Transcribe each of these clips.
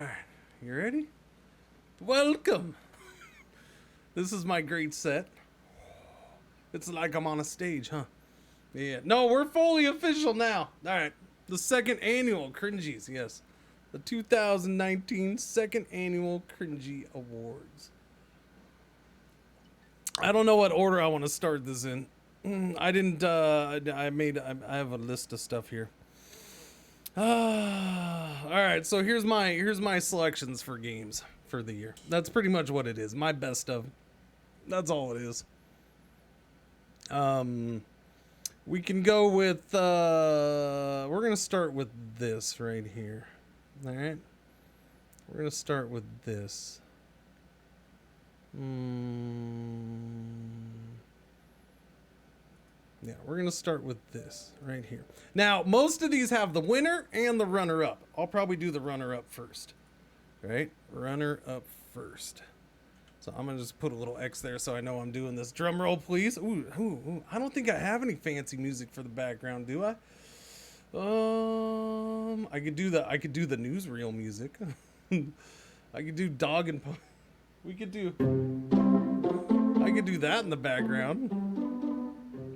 Alright, you ready? Welcome! This is my great set. It's like I'm on a stage, huh? Yeah. No, we're fully official now. Alright. The second annual Cringies, yes. The 2019 second annual Cringey Awards. I don't know what order I want to start this in. I didn't, I have a list of stuff here. All right, so here's my selections for games for the year. That's pretty much what it is. My best of. That's all it is. We can go with we're gonna start with this right here. All right, we're gonna start with this. Yeah, we're going to start with this right here. Now, most of these have the winner and the runner-up. I'll probably do the runner-up first. Right? Runner-up first. So I'm going to just put a little X there so I know I'm doing this. Drum roll, please. Ooh. I don't think I have any fancy music for the background, do I? I could do the newsreel music. I could do dog and I could do that in the background.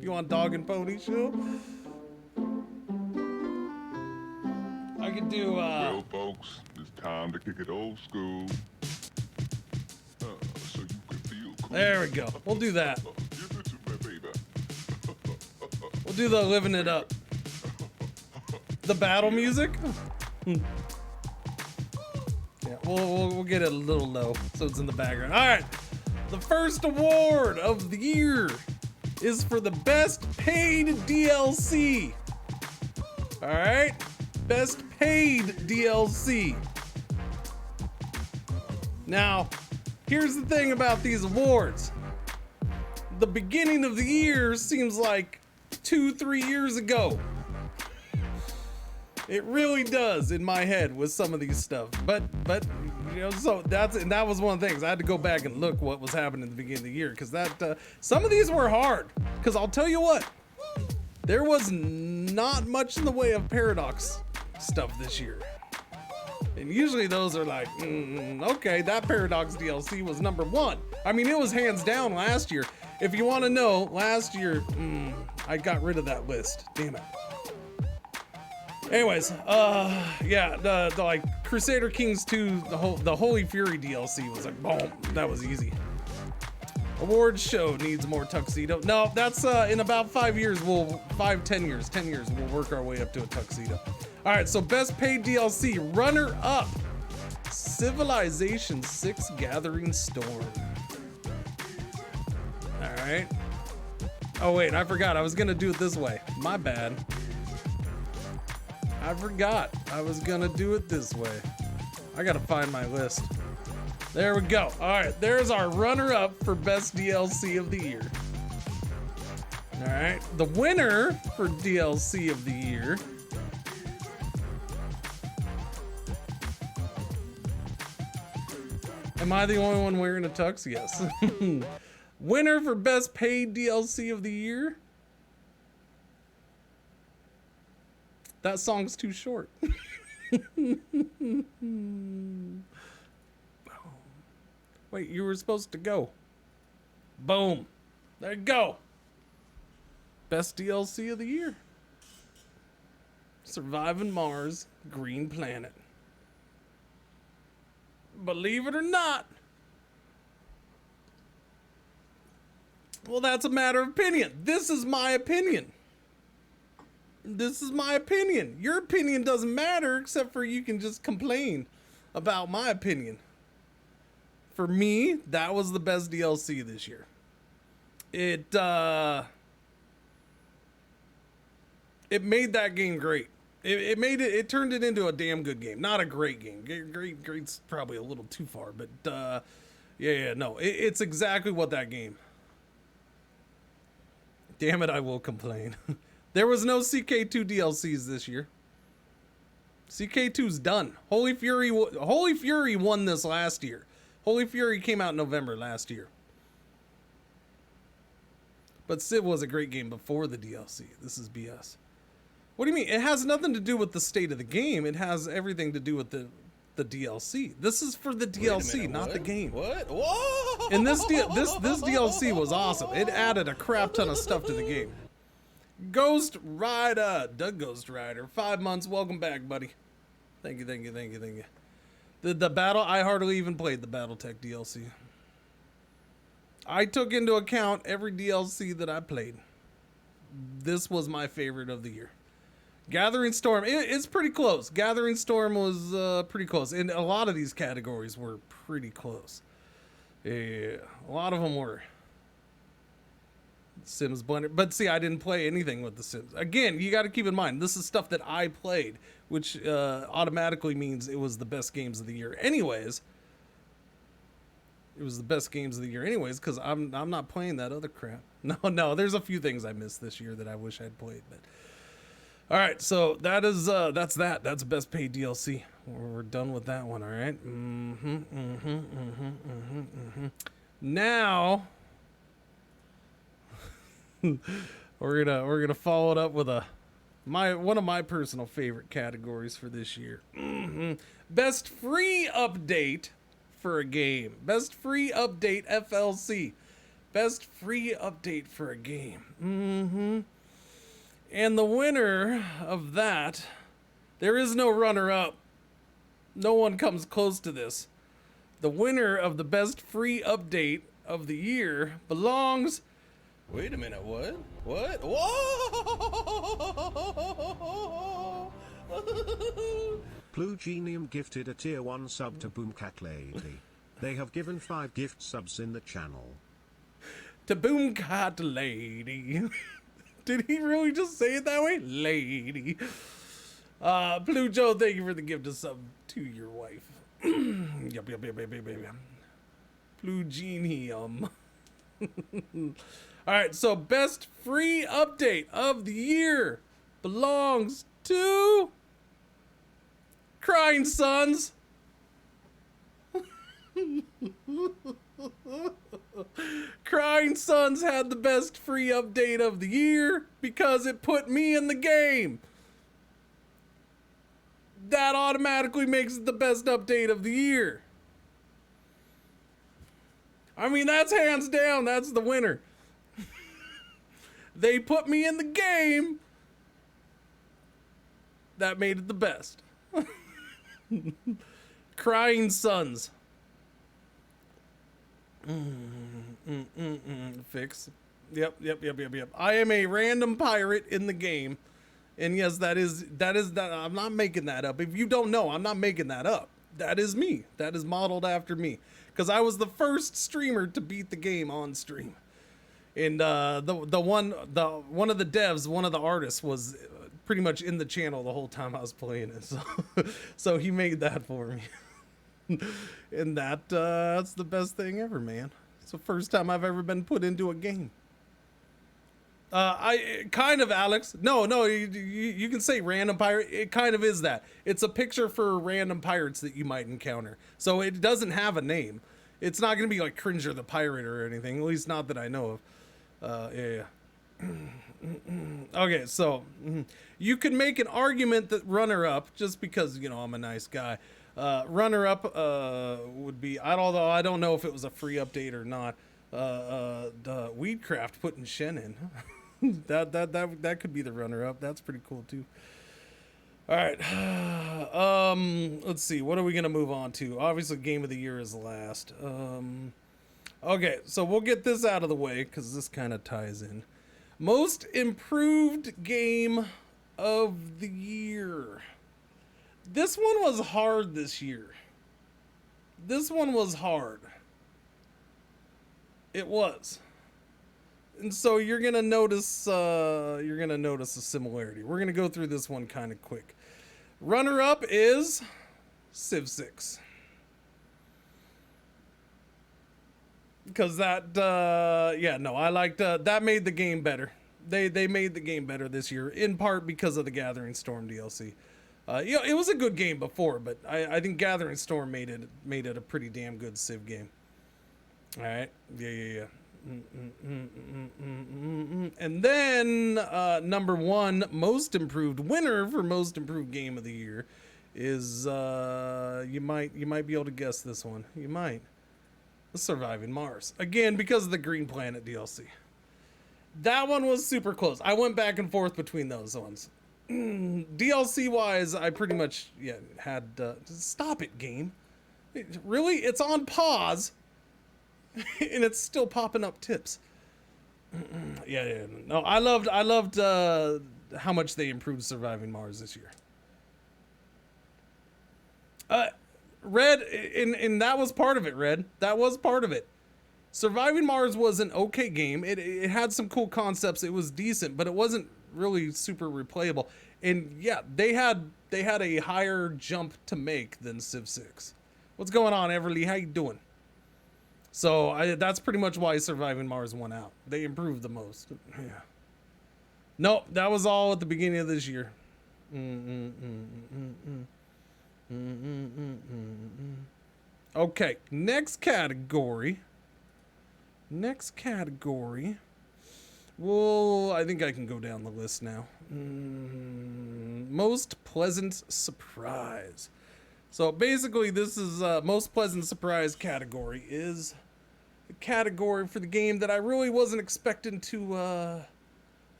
You want dog and pony show? I could do Well, folks, it's time to kick it old school. So you can feel cool. There we go. We'll do that. Give it to me, baby. We'll do the living it up. The battle music? Yeah, we'll get it a little low so it's in the background. All right. The first award of the year is for the best paid DLC. All right, best paid DLC. Now, here's the thing about these awards. The beginning of the year seems like 2-3 years ago. It really does in my head with some of these stuff, but you know, so that was one of the things I had to go back and look what was happening at the beginning of the year, because some of these were hard. Because I'll tell you what, there was not much in the way of Paradox stuff this year, and usually those are like, okay, that Paradox DLC was number one. I mean, it was hands down last year. If you want to know, last year, I got rid of that list. Damn it. Anyways, yeah, the like Crusader Kings 2, the Holy Fury DLC was like, boom, that was easy. Awards show needs more tuxedo. No, that's in about 10 years, we'll work our way up to a tuxedo. All right, so best paid DLC, runner up, Civilization 6 Gathering Storm. All right. Oh wait, I forgot. I was gonna do it this way. My bad. I forgot I was gonna do it this way. I gotta find my list. There we go. All right, there's our runner-up for best DLC of the year. All right, the winner for DLC of the year. Am I the only one wearing a tux? Yes. Winner for best paid DLC of the year. That song's too short. Wait, you were supposed to go. Boom. There you go. Best DLC of the year. Surviving Mars, Green Planet. Believe it or not. Well, that's a matter of opinion. This is my opinion. This is my opinion. Your opinion doesn't matter, except for you can just complain about my opinion. For me, that was the best DLC this year. It made that game great. It turned it into a damn good game. Not a great game. Great's probably a little too far, but no. It's exactly what that game. Damn it, I will complain. There was no CK2 DLCs this year. CK2's done. Holy Fury won this last year. Holy Fury came out in November last year. But Civ was a great game before the DLC. This is BS. What do you mean? It has nothing to do with the state of the game. It has everything to do with the the DLC. This is for the Wait a DLC, minute, not what? the game. What? Whoa! And this DLC was awesome. It added a crap ton of stuff to the game. Ghost Rider, Doug Ghost Rider, 5 months. Welcome back, buddy. Thank you. The battle, I hardly even played the BattleTech DLC. I took into account every DLC that I played. This was my favorite of the year. Gathering Storm, it's pretty close. Gathering Storm was pretty close. And a lot of these categories were pretty close. Yeah, a lot of them were. Sims Blender. But see, I didn't play anything with the Sims. Again, you got to keep in mind, this is stuff that I played, which automatically means it was the best games of the year anyways. It was the best games of the year anyways, because I'm not playing that other crap. No, there's a few things I missed this year that I wish I'd played. But all right, so that's best paid DLC. We're done with that one, all right? Now we're gonna follow it up with one of my personal favorite categories for this year. Best free update for a game. Best free update FLC. Best free update for a game. And the winner of that, there is no runner-up. No one comes close to this. The winner of the best free update of the year belongs... Wait a minute, what? What? Whoa! Plugenium gifted a tier 1 sub to Boomcat Lady. They have given 5 gift subs in the channel. To Boomcat Lady. Did he really just say it that way? Lady. Plujo, thank you for the gift of sub to your wife. Yup. Plugenium. Alright, so best free update of the year belongs to Crying Sons. Crying Sons had the best free update of the year because it put me in the game. That automatically makes it the best update of the year. I mean, that's hands down, that's the winner. They put me in the game. That made it the best. Crying Sons. Fix. Yep. I am a random pirate in the game. And yes, that is that. I'm not making that up. If you don't know, I'm not making that up. That is me. That is modeled after me. Because I was the first streamer to beat the game on stream. And one of the devs, one of the artists was pretty much in the channel the whole time I was playing it. So he made that for me. And that's the best thing ever, man. It's the first time I've ever been put into a game. Alex. No, you can say random pirate. It kind of is that. It's a picture for random pirates that you might encounter. So it doesn't have a name. It's not going to be like Cringer the pirate or anything. At least not that I know of. Yeah. Okay, so you could make an argument that runner-up, just because, I'm a nice guy. Runner-up would be, although I don't know if it was a free update or not. The Weedcraft putting Shen in. that could be the runner-up. That's pretty cool too. All right. Let's see. What are we gonna move on to? Obviously, game of the year is last. Okay, so we'll get this out of the way because this kind of ties in. Most improved game of the year. This one was hard this year. This one was hard. It was. And so you're gonna notice a similarity. We're gonna go through this one kind of quick. Runner-up is Civ 6. Because I liked that made the game better. They made the game better this year, in part because of the Gathering Storm DLC. It was a good game before, but I think Gathering Storm made it a pretty damn good Civ game. All right, yeah. And then number one, most improved winner for most improved game of the year is you might be able to guess this one. You might. Surviving Mars. Again, because of the Green Planet DLC. That one was super close. I went back and forth between those ones. DLC wise, I pretty much had stop it, game. Really? It's on pause. And it's still popping up tips. Yeah. No, I loved how much they improved Surviving Mars this year. Red, and that was part of it, Red. That was part of it. Surviving Mars was an okay game. It had some cool concepts. It was decent, but it wasn't really super replayable. And yeah, they had a higher jump to make than Civ 6. What's going on, Everly? How you doing? So that's pretty much why Surviving Mars won out. They improved the most. Yeah. Nope, that was all at the beginning of this year. Okay, next category. Well, I think I can go down the list now. Most pleasant surprise. So basically, this is most pleasant surprise category is a category for the game that I really wasn't expecting to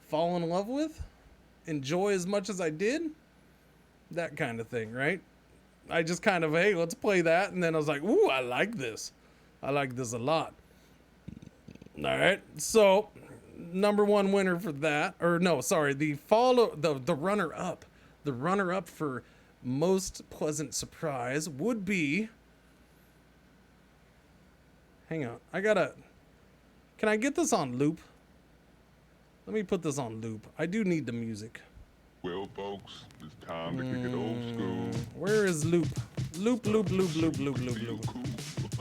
fall in love with, enjoy as much as I did. That kind of thing, right? I just kind of, hey, let's play that. And then I was like, ooh, I like this. I like this a lot. All right. So number one winner for that, or no, sorry, the runner up. The runner up for most pleasant surprise would be, hang on. Can I get this on loop? Let me put this on loop. I do need the music. Well, folks, it's time to kick it old school. Where is loop? Loop.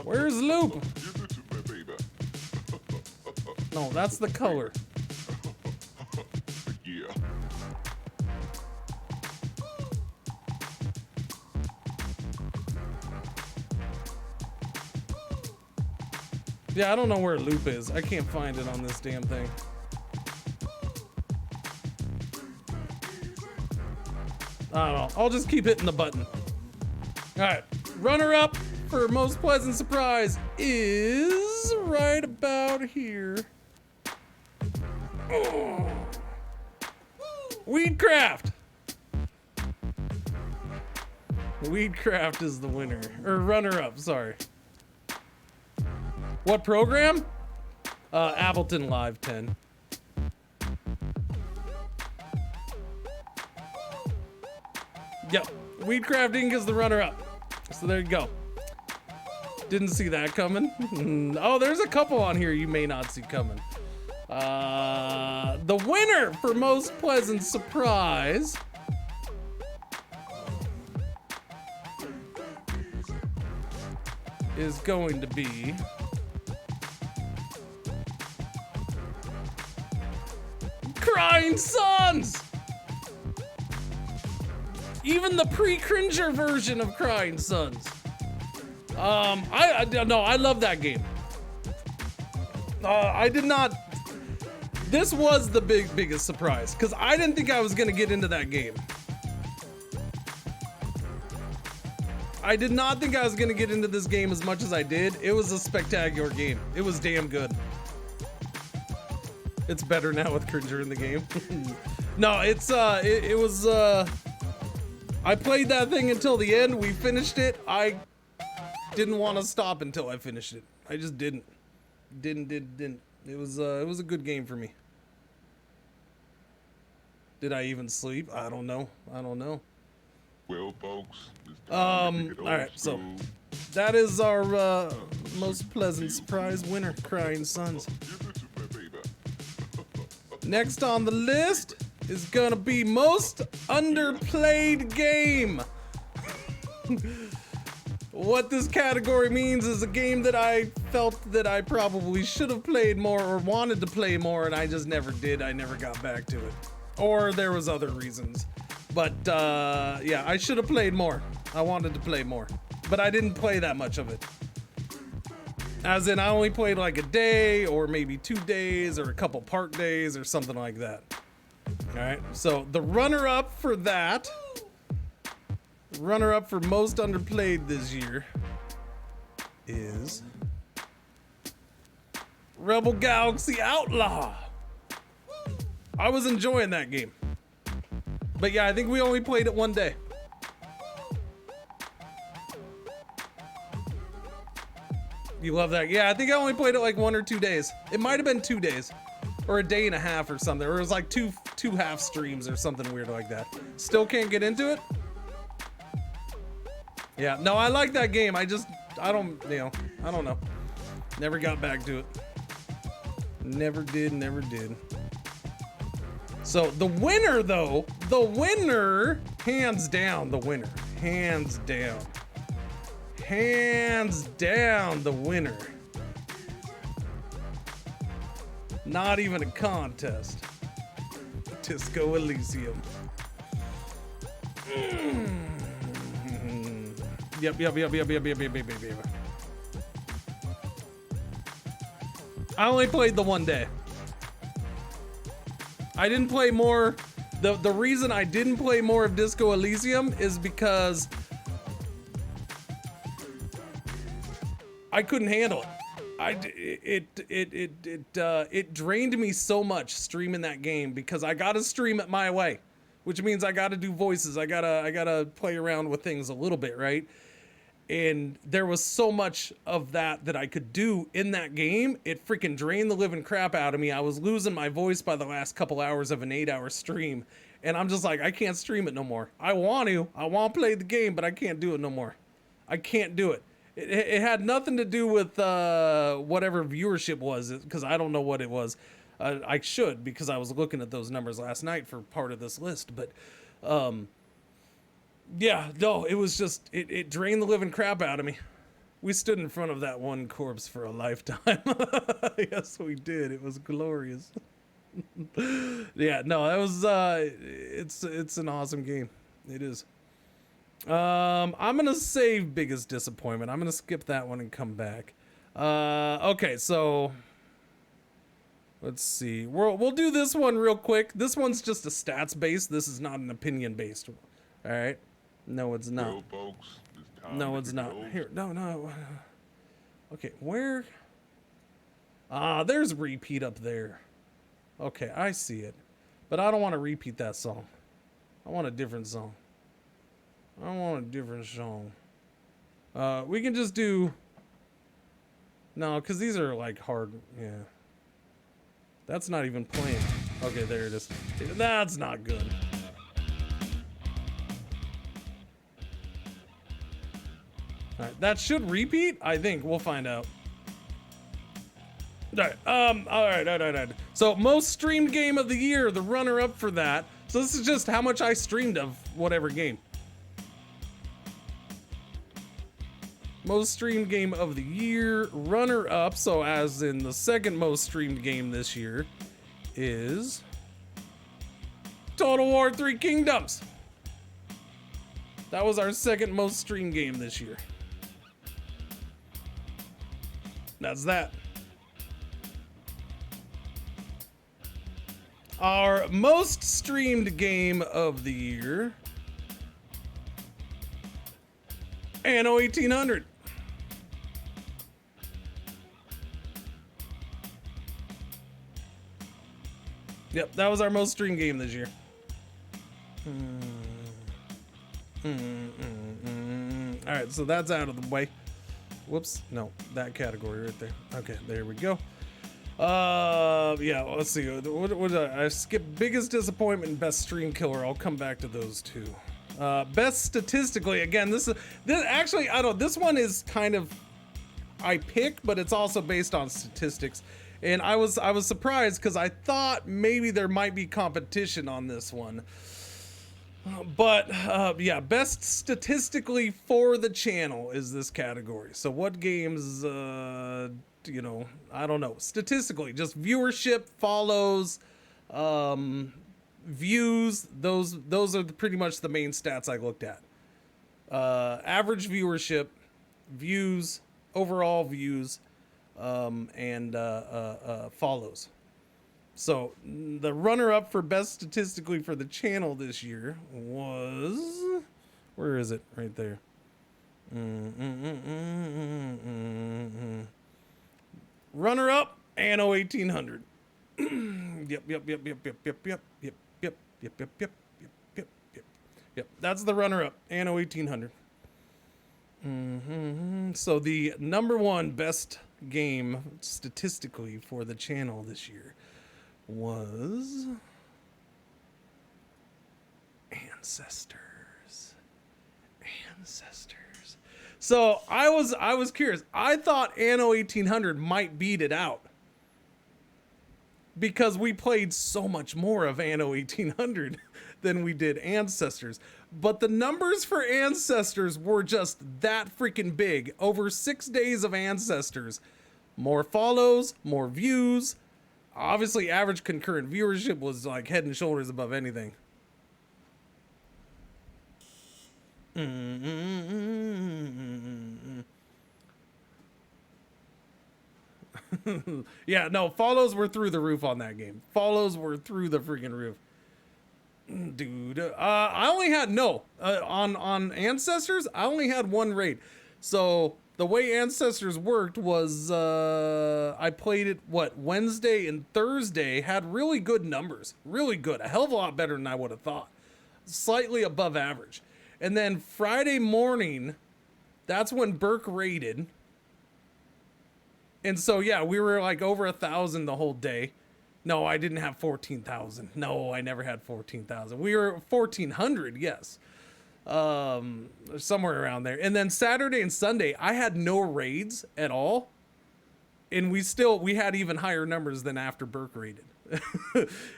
Where's loop? Give it to me, baby. No, that's the color. Yeah. Yeah, I don't know where loop is. I can't find it on this damn thing. I don't know. I'll just keep hitting the button. All right. Runner up for most pleasant surprise is right about here. Oh. Weedcraft. Weedcraft is the winner. Or runner up, sorry. What program? Ableton Live 10. Yep, Weedcraft Inc. is the runner-up. So there you go. Didn't see that coming. Oh, there's a couple on here you may not see coming. The winner for most pleasant surprise is going to be Crying Sons! Even the pre-Cringer version of Crying Sons. I love that game. I did not. This was the biggest surprise because I didn't think I was gonna get into that game. I did not think I was gonna get into this game as much as I did. It was a spectacular game. It was damn good. It's better now with Cringer in the game. No, it was. I played that thing until the end. We finished it. I didn't want to stop until I finished it. I just didn't. Didn't. It was a good game for me. Did I even sleep? I don't know. Well, folks, it's time to kick it old all right, so school. that is our most pleasant surprise winner, Crying Sons. Give it to me, baby. Next on the list is gonna be most underplayed game. What this category means is a game that I felt that I probably should have played more or wanted to play more, and I just never did. I never got back to it. Or there was other reasons. But yeah, I should have played more. I wanted to play more. But I didn't play that much of it. As in, I only played like a day or maybe 2 days or a couple park days or something like that. All right, so the runner-up for that runner-up for most underplayed this year is Rebel Galaxy Outlaw. I was enjoying that game. But yeah, I think we only played it one day. You love that? Yeah, I think I only played it like 1 or 2 days. It might have been 2 days. Or a day and a half or something. Or it was like two half streams or something weird like that. Still can't get into it? Yeah, no, I like that game. I don't know. Never got back to it. Never did. So the winner though, hands down, the winner. Not even a contest. Disco Elysium. Yep. I only played the one day. I didn't play more. The reason I didn't play more of Disco Elysium is because I couldn't handle it. It drained me so much streaming that game because I gotta stream it my way, which means I gotta do voices. I gotta play around with things a little bit, right? And there was so much of that I could do in that game. It freaking drained the living crap out of me. I was losing my voice by the last couple hours of an 8-hour stream. And I'm just like, I can't stream it no more. I want to play the game, but I can't do it no more. I can't do it. It had nothing to do with whatever viewership was, because I don't know what it was. I should, because I was looking at those numbers last night for part of this list. But yeah, no, it was just, it drained the living crap out of me. We stood in front of that one corpse for a lifetime. Yes, we did. It was glorious. Yeah, no, that was, it's an awesome game. It is. I'm gonna save biggest disappointment. I'm gonna skip that one and come back. Okay, so let's see. We'll do this one real quick. This one's just a stats based. This is not an opinion based one. All right. No, it's not. Well, folks, it's time No, to it's not. go. Here, no. Okay, where? There's repeat up there. Okay, I see it. But I don't want to repeat that song. I want a different song. We can just do... No, because these are like hard... Yeah. That's not even playing. Okay, there it is. That's not good. Alright, that should repeat? I think. We'll find out. Alright. So, most streamed game of the year, the runner-up for that. So this is just how much I streamed of whatever game. Most streamed game of the year, runner-up, so as in the second most streamed game this year, is Total War 3 Kingdoms. That was our second most streamed game this year. That's that. Our most streamed game of the year, Anno 1800. Yep, that was our most streamed game this year. All right, so that's out of the way. Whoops, no, that category right there. Okay, there we go. Yeah, let's see. What I skipped biggest disappointment and best stream killer. I'll come back to those two. Best statistically, again, this actually, I don't, this one is kind of, I pick, but it's also based on statistics. And I was surprised because I thought maybe there might be competition on this one. But yeah, best statistically for the channel is this category. So what games, you know, I don't know, statistically, just viewership, follows, views, those are pretty much the main stats I looked at. Average viewership, views, overall views, and follows. So the runner-up for best statistically for the channel this year was Where is it? Right there. Runner up, Anno 1800. Yep. That's the runner up, Anno 1800. So the number one best game statistically for the channel this year was Ancestors. So I was curious. I thought Anno 1800 might beat it out because we played so much more of Anno 1800 than we did Ancestors. But the numbers for Ancestors were just that freaking big. Over 6 days of Ancestors. More follows, more views. Obviously, average concurrent viewership was like head and shoulders above anything. Yeah, no, follows were through the roof on that game. Follows were through the freaking roof. Dude, I only had on Ancestors, I only had one raid. So the way Ancestors worked was I played it Wednesday and Thursday, had really good numbers. Really good. A hell of a lot better than I would have thought. Slightly above average. And then Friday morning, that's when Burke raided. And so, yeah, we were like over 1,000 the whole day. No, I didn't have 14,000. No, I never had 14,000. We were 1,400, yes. Somewhere around there. And then Saturday and Sunday, I had no raids at all. And we had even higher numbers than after Burke raided.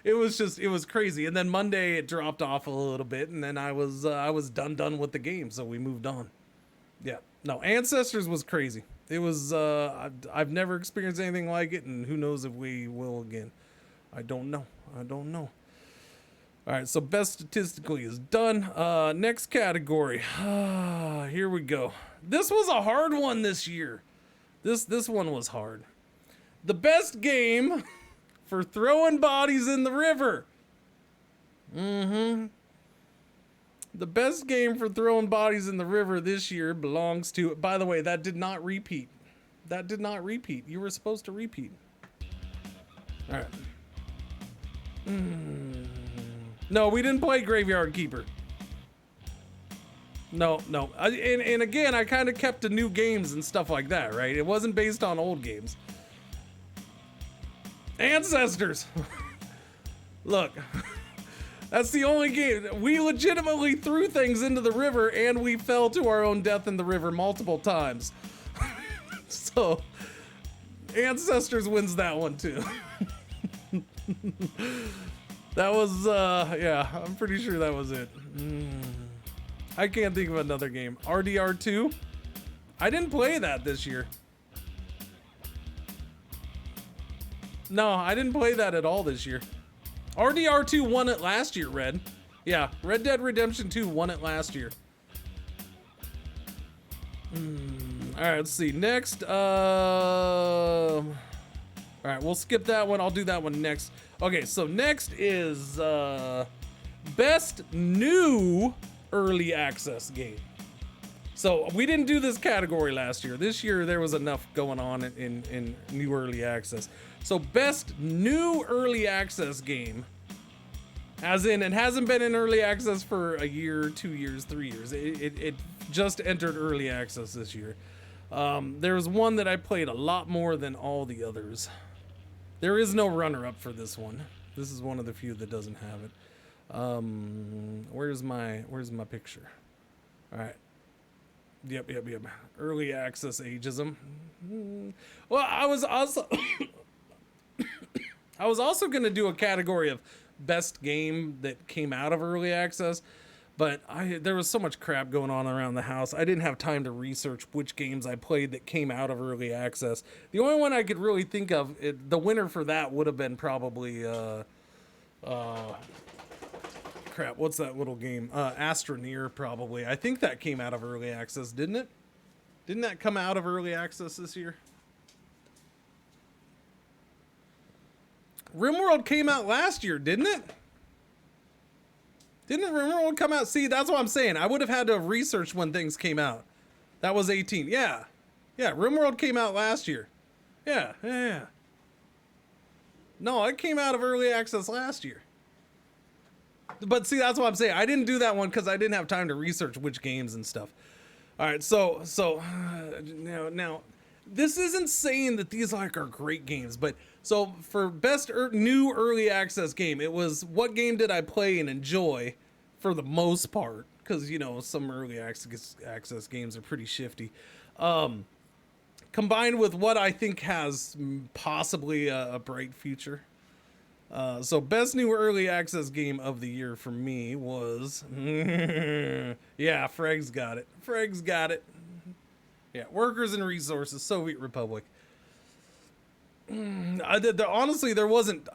It was crazy. And then Monday it dropped off a little bit, and then I was done with the game, so we moved on. Yeah. No, Ancestors was crazy. It was I've never experienced anything like it, and who knows if we will again. I don't know. All right, so best statistically is done. Next category. Here we go. This was a hard one this year. This one was hard. The best game for throwing bodies in the river. The best game for throwing bodies in the river this year belongs to... By the way, that did not repeat. You were supposed to repeat. All right. No, we didn't play Graveyard Keeper. No. And again, I kind of kept to new games and stuff like that, right? It wasn't based on old games. Ancestors. Look, that's the only game. We legitimately threw things into the river and we fell to our own death in the river multiple times. So, Ancestors wins that one too. That was, yeah, I'm pretty sure that was it. I can't think of another game. RDR2? I didn't play that this year. No, I didn't play that at all this year. RDR2 won it last year, Red. Yeah, Red Dead Redemption 2 won it last year. All right, let's see. Next, all right, we'll skip that one. I'll do that one next. Okay, so next is best new early access game. So we didn't do this category last year. This year there was enough going on in new early access. So best new early access game, as in it hasn't been in early access for a year, 2 years, 3 years. It just entered early access this year. There was one that I played a lot more than all the others. There is no runner-up for this one. This is one of the few that doesn't have it. Where's my picture? All right. Yep. Early access ageism. Well, I was also going to do a category of best game that came out of early access, but there was so much crap going on around the house. I didn't have time to research which games I played that came out of early access. The only one I could really think of, the winner for that would have been probably crap, what's that little game? Astroneer, probably. I think that came out of early access, didn't it? Didn't that come out of early access this year? RimWorld came out last year, didn't it? Didn't RimWorld come out? See, that's what I'm saying. I would have had to have researched when things came out. That was 18. Yeah. Yeah, RimWorld came out last year. Yeah, yeah, yeah. No, it came out of early access last year. But see, that's what I'm saying. I didn't do that one because I didn't have time to research which games and stuff. All right, so now, this isn't saying that these like are great games, but so for best new early access game, it was what game did I play and enjoy for the most part? Because you know some early access games are pretty shifty. Combined with what I think has possibly a bright future. So best new early access game of the year for me was, yeah, Freg's got it. Freg's got it. Yeah, Workers and Resources, Soviet Republic. Honestly, there wasn't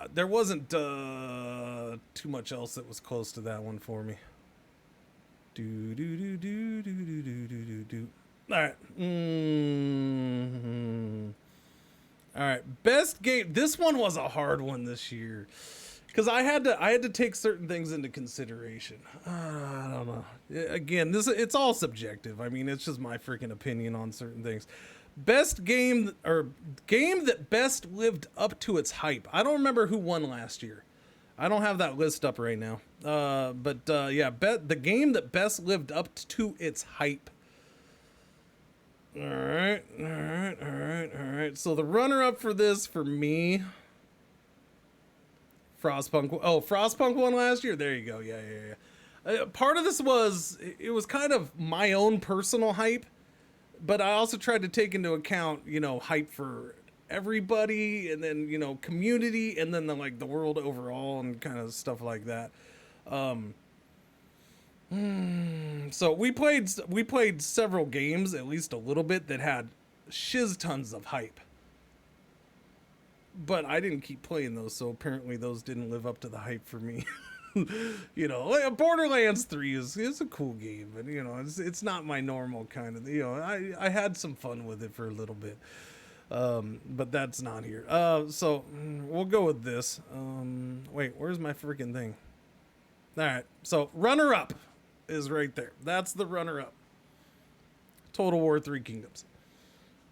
too much else that was close to that one for me. All right. All right, best game. This one was a hard one this year because I had to take certain things into consideration. I don't know. Again, it's all subjective. I mean, it's just my freaking opinion on certain things. Best game or game that best lived up to its hype. I don't remember who won last year. I don't have that list up right now. But yeah, the game that best lived up to its hype. All right. So the runner-up for this, for me, Frostpunk. Oh, Frostpunk won last year. There you go. Yeah. Part of this was it was kind of my own personal hype, but I also tried to take into account, you know, hype for everybody, and then you know community, and then the world overall, and kind of stuff like that. So we played several games, at least a little bit, that had shiz tons of hype. But I didn't keep playing those, so apparently those didn't live up to the hype for me. You know, like Borderlands 3 is a cool game, but you know, it's not my normal kind of, you know, I had some fun with it for a little bit. But that's not here. So we'll go with this. Wait, where's my freaking thing? All right. So runner up is right there. That's the runner up. Total War 3 Kingdoms.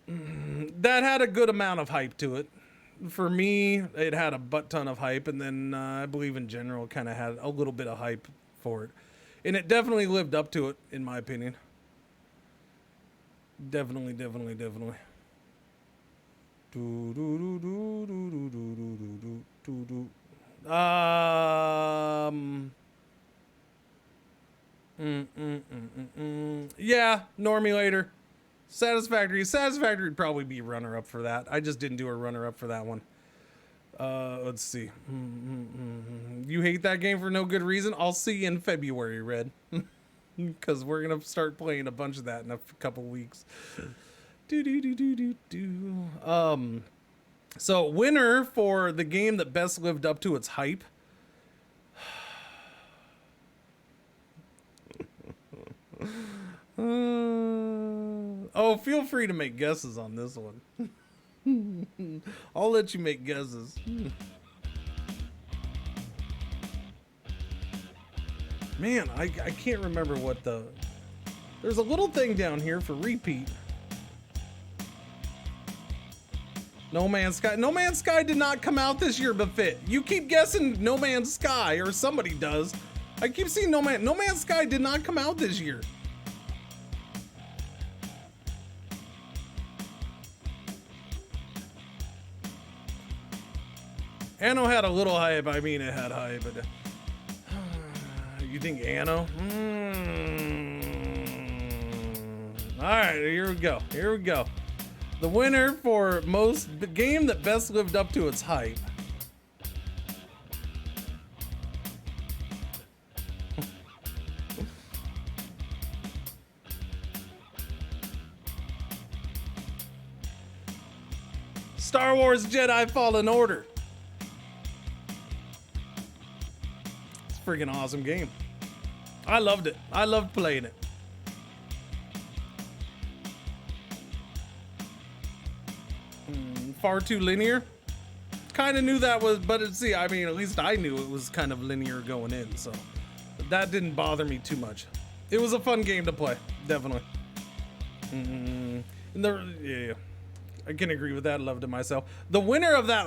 That had a good amount of hype to it. For me, it had a butt ton of hype, and then I believe in general kind of had a little bit of hype for it. And it definitely lived up to it, in my opinion. Definitely. Yeah, Normulator. Satisfactory would probably be runner-up for that. I just didn't do a runner-up for that one. Let's see. You hate that game for no good reason? I'll see you in February, Red. Because we're going to start playing a bunch of that in a couple weeks. So winner for the game that best lived up to its hype. Oh, feel free to make guesses on this one. I'll let you make guesses. Man, I can't remember what there's a little thing down here for repeat. No Man's Sky. No Man's Sky did not come out this year, but fit. You keep guessing No Man's Sky, or somebody does. I keep seeing No Man's Sky did not come out this year. Anno had a little hype. I mean, it had hype, but you think Anno? All right, here we go. The winner for the game that best lived up to its hype. Star Wars Jedi Fallen Order. It's a freaking awesome game. I loved it. I loved playing it. Far too linear. Kind of knew that was, but see, I mean, at least I knew it was kind of linear going in, so That didn't bother me too much. It was a fun game to play, definitely. Yeah, I can agree with that. Loved it myself. The winner of that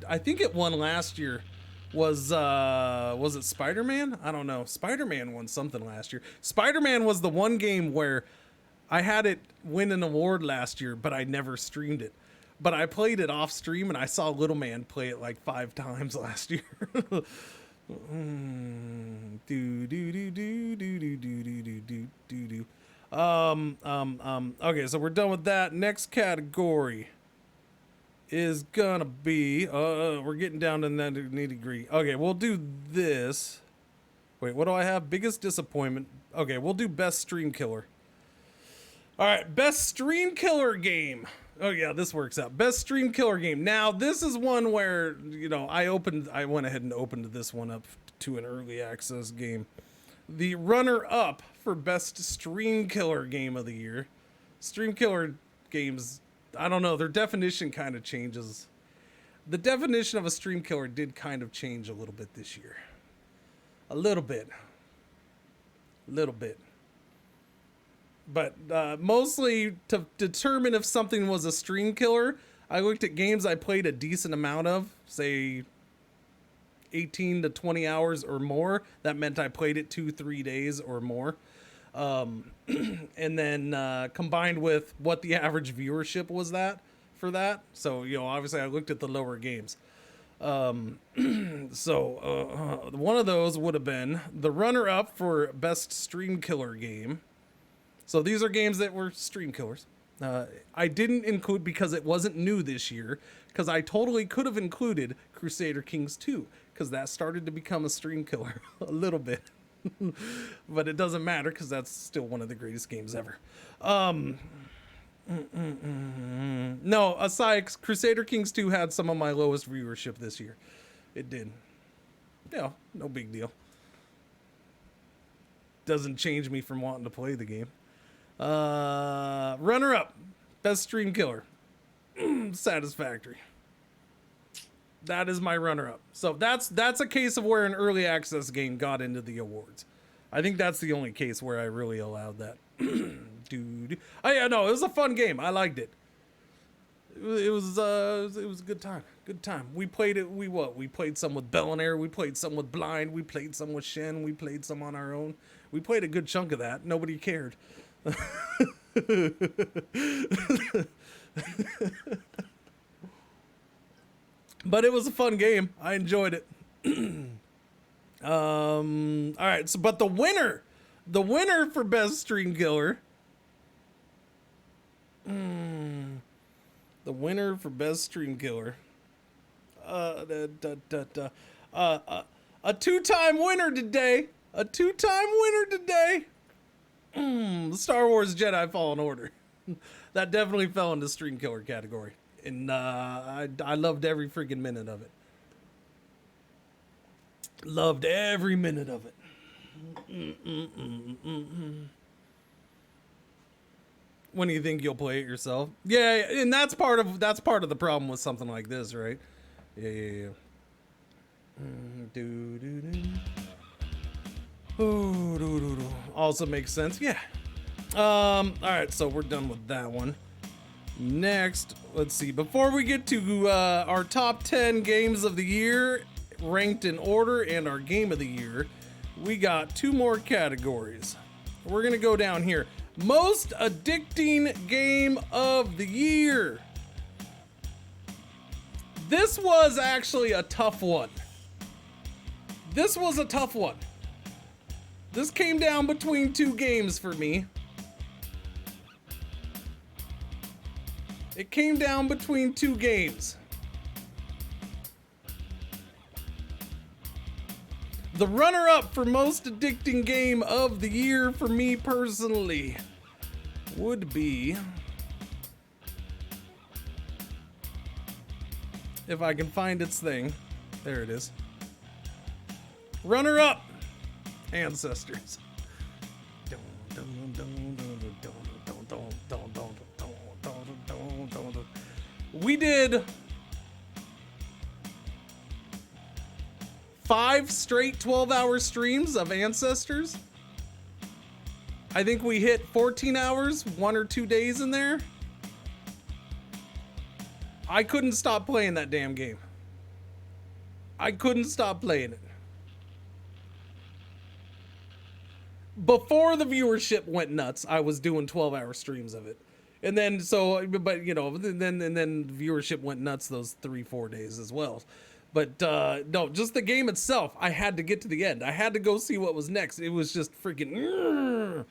I think it won last year. Was it Spider-Man? I don't know. Spider-Man won something last year. Spider-Man was the one game where I had it win an award last year, but I never streamed it. But I played it off stream, and I saw Little Man play it like 5 times last year. Okay, so we're done with that. Next category is gonna be we're getting down to the nitty-gritty. Okay, we'll do this. Wait, what do I have? Biggest disappointment. Okay, we'll do best stream killer. All right, best stream killer game. Oh yeah, this works out. Best stream killer game. Now, this is one where, you know, I went ahead and opened this one up to an early access game. The runner-up for best stream killer game of the year. Stream killer games, I don't know, their definition kind of changes. The definition of a stream killer did kind of change a little bit this year. A little bit. But mostly to determine if something was a stream killer, I looked at games I played a decent amount of, say 18 to 20 hours or more. That meant I played it 2-3 days or more. And then combined with what the average viewership was for that. So, you know, obviously I looked at the lower games. One of those would have been the runner-up for best stream killer game. So these are games that were stream killers. I didn't include because it wasn't new this year, because I totally could have included Crusader Kings 2, because that started to become a stream killer a little bit. But it doesn't matter, because that's still one of the greatest games ever. No, aside, Crusader Kings 2 had some of my lowest viewership this year. It did. Yeah, no big deal. Doesn't change me from wanting to play the game. Runner up, best stream killer. Satisfactory. That is my runner up. So that's a case of where an early access game got into the awards. I think that's the only case where I really allowed that. Dude. Oh yeah, no, it was a fun game. I liked it. It was a good time. Good time. We played it. We played some with Bellinaire. We played some with Blind. We played some with Shen. We played some on our own. We played a good chunk of that. Nobody cared. But it was a fun game. I enjoyed it. All right. So, but the winner for best stream killer. The winner for best stream killer. A two-time winner today. Star Wars Jedi Fallen Order. That definitely fell in the stream killer category. And I loved every freaking minute of it. Loved every minute of it. When do you think you'll play it yourself? Yeah, and that's part of the problem with something like this, right? Yeah. Also makes sense. Yeah. All right, so we're done with that one. Next, let's see. Before we get to our top 10 games of the year, ranked in order, and our game of the year, we got 2 more categories. We're gonna go down here. Most addicting game of the year. This was actually a tough one. This came down between 2 games for me. It came down between 2 games. The runner-up for most addicting game of the year for me personally would be, if I can find its thing, there it is. Runner-up, Ancestors. We did 5 straight 12-hour streams of Ancestors. I think we hit 14 hours, 1 or 2 days in there. I couldn't stop playing that damn game. I couldn't stop playing it. Before the viewership went nuts, I was doing 12-hour streams of it. And then, so, but you know, then viewership went nuts those 3-4 days as well. But no, just the game itself, I had to get to the end. I had to go see what was next. It was just freaking,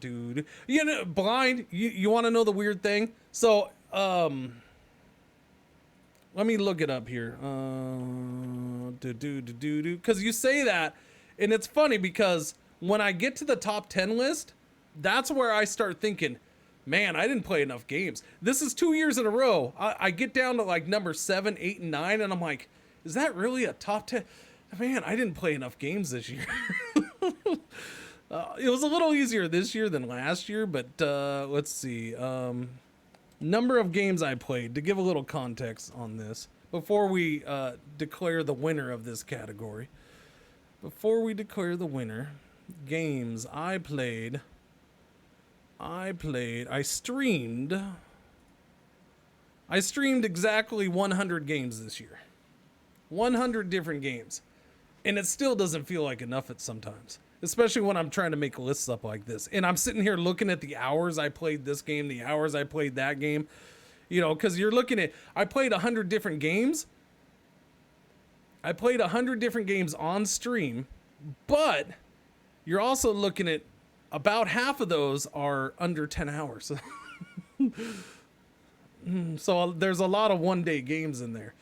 dude. You know, blind. You want to know the weird thing? So, let me look it up here. Because you say that, and it's funny because when I get to the top 10 list, that's where I start thinking, man, I didn't play enough games. This is 2 years in a row. I get down to like number 7, 8, and 9, and I'm like, is that really a top 10? Man, I didn't play enough games this year. It was a little easier this year than last year, but let's see. Number of games I played, to give a little context on this, before we declare the winner of this category. Before we declare the winner, games I played, I streamed exactly 100 games this year. 100 different games. And it still doesn't feel like enough at sometimes. Especially when I'm trying to make lists up like this. And I'm sitting here looking at the hours I played this game, the hours I played that game. You know, because you're looking at, I played 100 different games. I played 100 different games on stream. But you're also looking at about half of those are under 10 hours. So there's a lot of one-day games in there.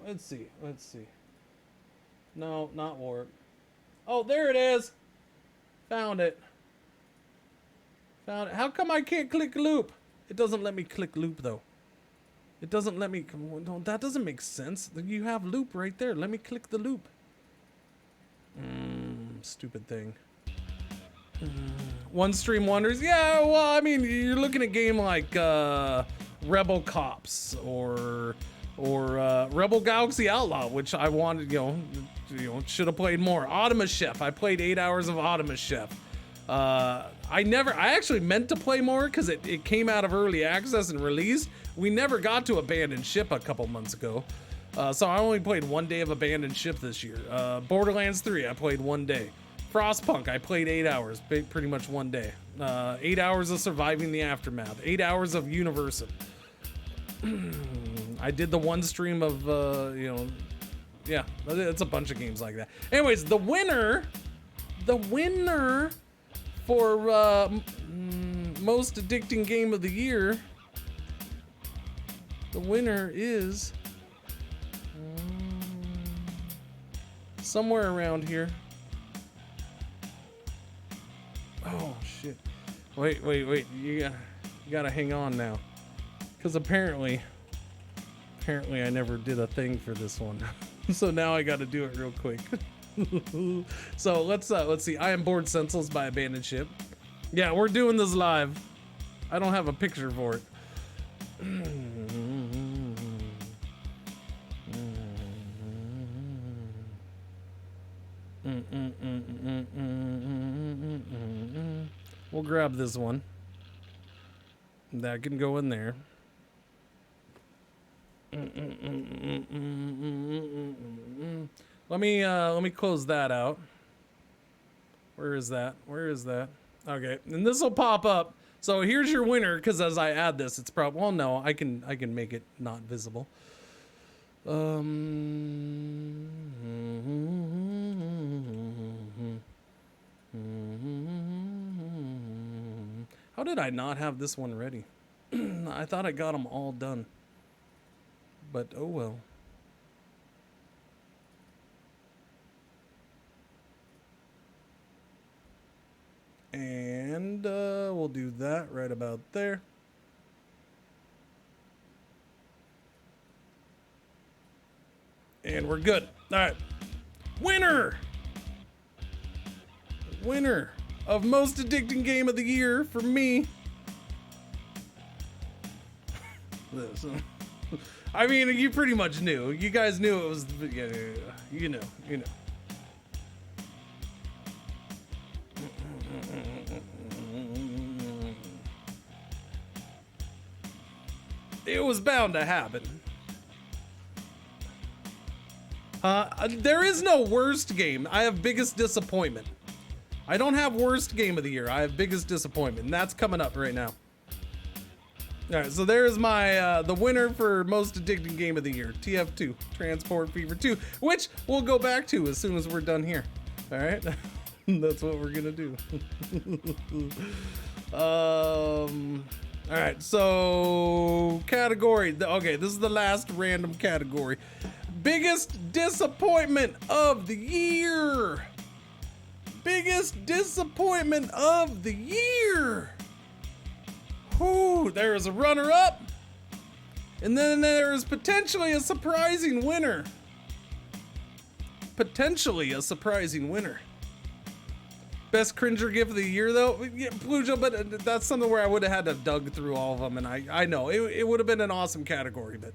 Let's see. No, not warp. Oh, there it is. Found it. How come I can't click loop? It doesn't let me click loop though. It doesn't let me. No, that doesn't make sense. You have loop right there. Let me click the loop. Stupid thing. One stream wonders. Yeah, well, I mean, you're looking at a game like Rebel Cops or Rebel Galaxy Outlaw, which I wanted, you know, should have played more. Automa Chef. I played 8 hours of Automa Chef. I actually meant to play more because it came out of early access and release. We never got to Abandoned Ship a couple months ago. So I only played 1 day of Abandoned Ship this year. Borderlands 3, I played 1 day. Frostpunk, I played 8 hours, pretty much 1 day. 8 hours of Surviving the Aftermath. 8 hours of Universal. I did the 1 stream of, you know, yeah, it's a bunch of games like that. Anyways, the winner for most addicting game of the year, the winner is somewhere around here. Oh shit! Wait! You gotta hang on now, because apparently I never did a thing for this one, so now I got to do it real quick. So let's see. I Am Bored Senseless by Abandoned Ship. Yeah, we're doing this live. I don't have a picture for it. We'll grab this one. That can go in there. Let me close that out. Where is that? Okay, and this will pop up. So here's your winner, because as I add this, it's probably, well, no, I can make it not visible. How did I not have this one ready? I thought I got them all done, but oh well. And we'll do that right about there. And we're good. All right. Winner of most addicting game of the year for me this. I mean, you pretty much knew. You guys knew it was. Yeah, you know. It was bound to happen. There is no worst game. I have biggest disappointment. I don't have worst game of the year. I have biggest disappointment, and that's coming up right now. All right, so there's my the winner for most addicting game of the year, TF2, Transport Fever 2, which we'll go back to as soon as we're done here. All right, that's what we're gonna do. All right, so category. Okay, this is the last random category. Biggest disappointment of the year. Biggest disappointment of the year. Whew, there is a runner-up. And then there is potentially a surprising winner. Potentially a surprising winner. Best Cringer gift of the year, though? Yeah, Plujo, but that's something where I would have had to dug through all of them. And I know, it would have been an awesome category, but...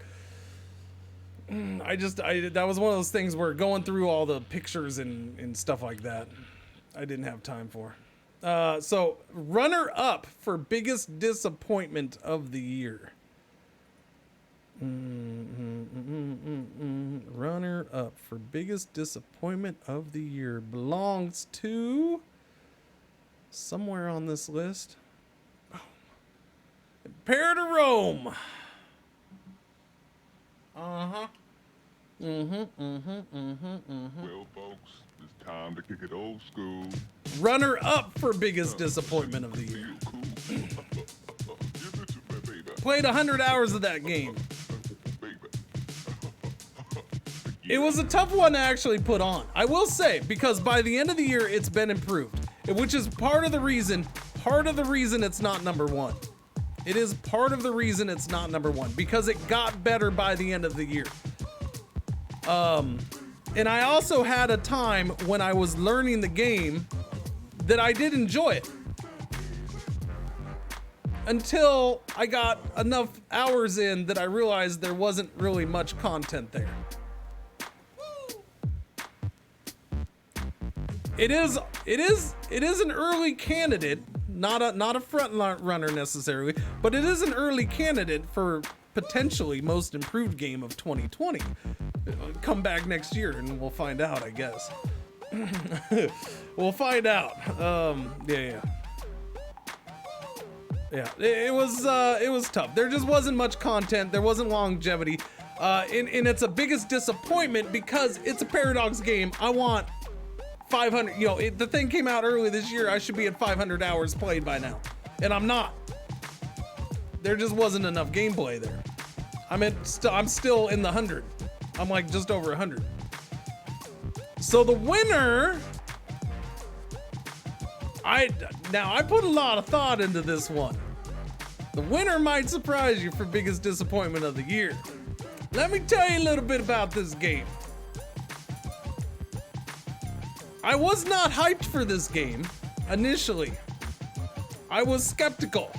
that was one of those things where going through all the pictures and stuff like that, I didn't have time for. So runner up for biggest disappointment of the year. Runner up for biggest disappointment of the year belongs to somewhere on this list. Pair to Rome. Well, folks, it's time to kick it old school. Runner up for biggest disappointment of the year. Feel cool. Give it to me, baby. Played 100 hours of that game. Baby. It was a tough one to actually put on, I will say, because by the end of the year, it's been improved, which is part of the reason it's not number one. It is part of the reason it's not number one, because it got better by the end of the year. And I also had a time when I was learning the game that I did enjoy it. Until I got enough hours in that I realized there wasn't really much content there. It is an early candidate, not a front runner necessarily, but it is an early candidate for potentially most improved game of 2020. Come back next year and we'll find out, I guess. We'll find out. Yeah. It was tough. There just wasn't much content. There wasn't longevity. And it's a biggest disappointment because it's a Paradox game. I want 500. You know, the thing came out early this year. I should be at 500 hours played by now, and I'm not. There just wasn't enough gameplay there. I'm still in the 100. I'm like just over 100. So the winner, I put a lot of thought into this one. The winner might surprise you for biggest disappointment of the year. Let me tell you a little bit about this game. I was not hyped for this game initially. I was skeptical.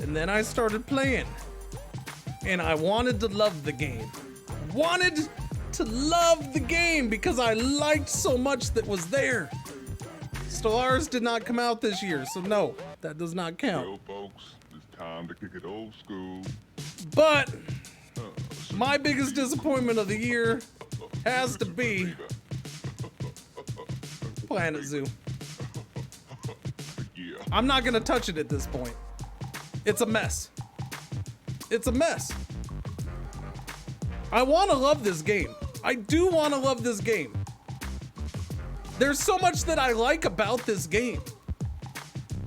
And then I started playing. And I wanted to love the game. Wanted to love the game because I liked so much that was there. Stellaris did not come out this year, so no, that does not count. Well, folks, it's time to kick it old school. But my biggest disappointment of the year has to be Planet Zoo. Yeah. I'm not gonna touch it at this point. It's a mess. It's a mess. I want to love this game. I do want to love this game. There's so much that I like about this game,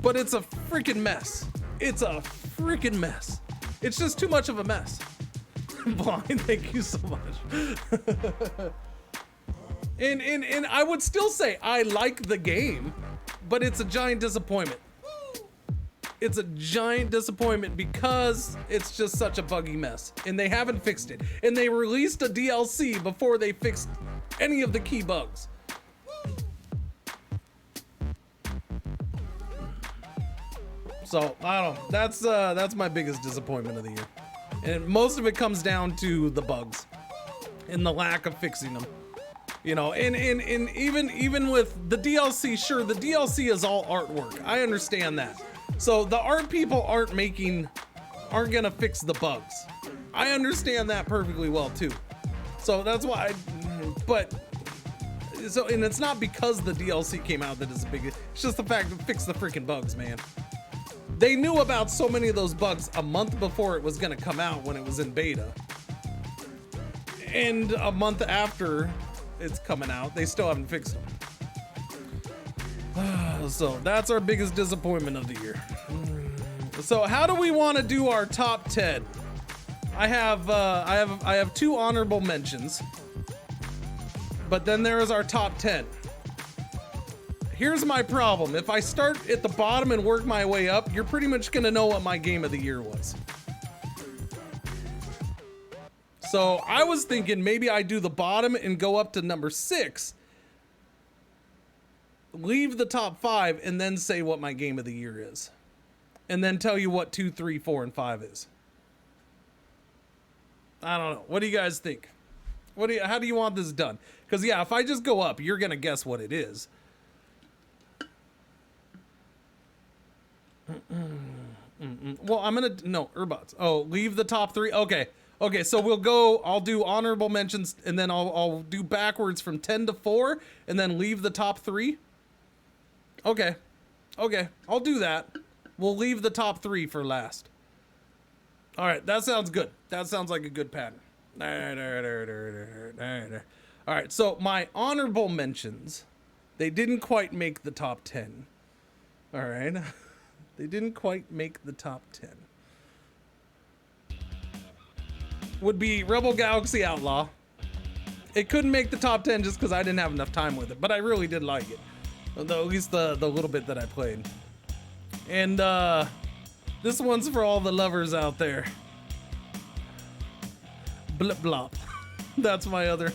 but it's a freaking mess. It's a freaking mess. It's just too much of a mess. Blind, thank you so much. and I would still say I like the game, but it's a giant disappointment. It's a giant disappointment because it's just such a buggy mess and they haven't fixed it. And they released a DLC before they fixed any of the key bugs. So I don't know. That's my biggest disappointment of the year. And most of it comes down to the bugs and the lack of fixing them. You know, and even with the DLC, sure, the DLC is all artwork. I understand that. So the art people aren't gonna fix the bugs. I understand that perfectly well too. So that's why and it's not because the DLC came out that it's big. It's just the fact that fix the freaking bugs, man. They knew about so many of those bugs a month before it was gonna come out when it was in beta. And a month after it's coming out, they still haven't fixed them. So that's our biggest disappointment of the year. So how do we want to do our top 10? I have 2 honorable mentions, but then there is our top 10. Here's my problem. If I start at the bottom and work my way up, you're pretty much gonna know what my game of the year was. So I was thinking maybe I do the bottom and go up to number 6, leave the top 5, and then say what my game of the year is. And then tell you what 2, 3, 4, and 5 is. I don't know. What do you guys think? How do you want this done? Because yeah, if I just go up, you're gonna guess what it is. Well, Urbots. Oh, leave the top 3. Okay, so we'll go, I'll do honorable mentions, and then I'll do backwards from 10 to 4, and then leave the top 3. Okay, I'll do that. We'll leave the top 3 for last. All right, that sounds good. That sounds like a good pattern. All right, so my honorable mentions, they didn't quite make the top 10. All right, they didn't quite make the top 10. Would be Rebel Galaxy Outlaw. It couldn't make the top 10 just because I didn't have enough time with it, but I really did like it. Though, at least the little bit that I played. And this one's for all the lovers out there. Blip Blop. That's my other